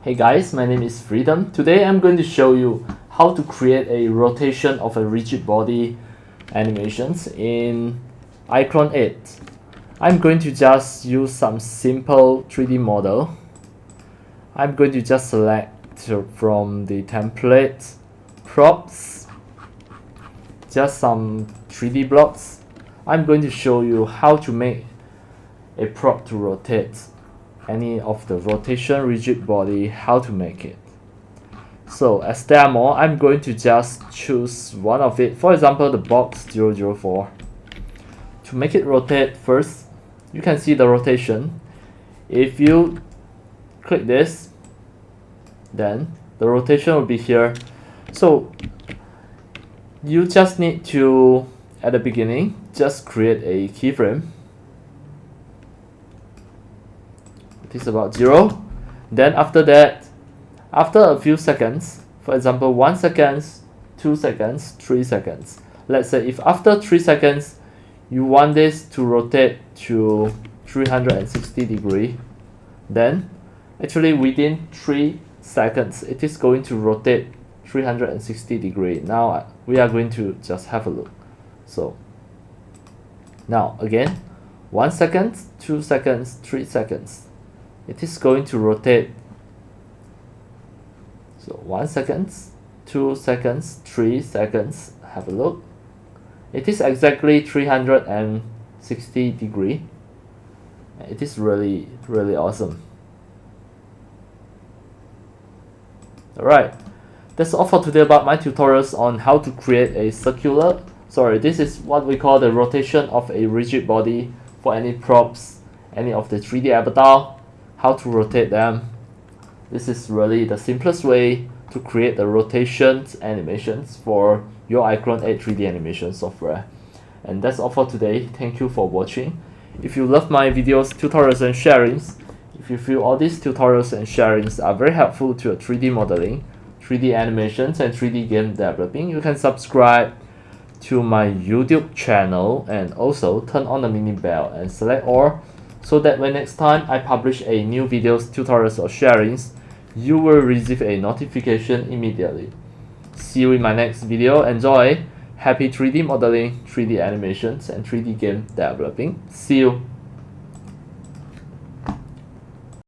Hey guys, my name is Freedom. Today I'm going to show you how to create a rotation of a rigid body animations in iClone 8. I'm going to just use some simple 3D model. I'm going to just select from the template, props, just some 3D blocks. I'm going to show you how to make a prop to rotate any of the rotation rigid body, how to make it. So as demo, I'm going to just choose one of it, for example the box 004. To make it rotate, first you can see the rotation. If you click this, then the rotation will be here. So you just need to, at the beginning, just create a keyframe. It is about 0. Then after that, after a few seconds, for example 1 second, 2 seconds, 3 seconds. Let's say if after 3 seconds you want this to rotate to 360 degree, then actually within 3 seconds it is going to rotate 360 degree. Now we are going to just have a look. So now again, 1 second, 2 seconds, 3 seconds. It is going to rotate. So 1 second, 2 seconds, 3 seconds. Have a look. It is exactly 360 degree. It is really awesome. Alright, that's all for today about my tutorials on how to create a circular. This is what we call the rotation of a rigid body for any props, any of the 3D avatar. How to rotate them. This is really the simplest way to create the rotations animations for your iClone 8 3D animation software. And that's all for today. Thank you for watching. If you love my videos, tutorials and sharings, if you feel all these tutorials and sharings are very helpful to your 3D modeling, 3D animations and 3D game developing, you can subscribe to my YouTube channel and also turn on the mini bell and select all, so that when next time I publish a new videos, tutorials or sharings, you will receive a notification immediately. See you in my next video. Enjoy! Happy 3D modeling, 3D animations and 3D game developing. See you!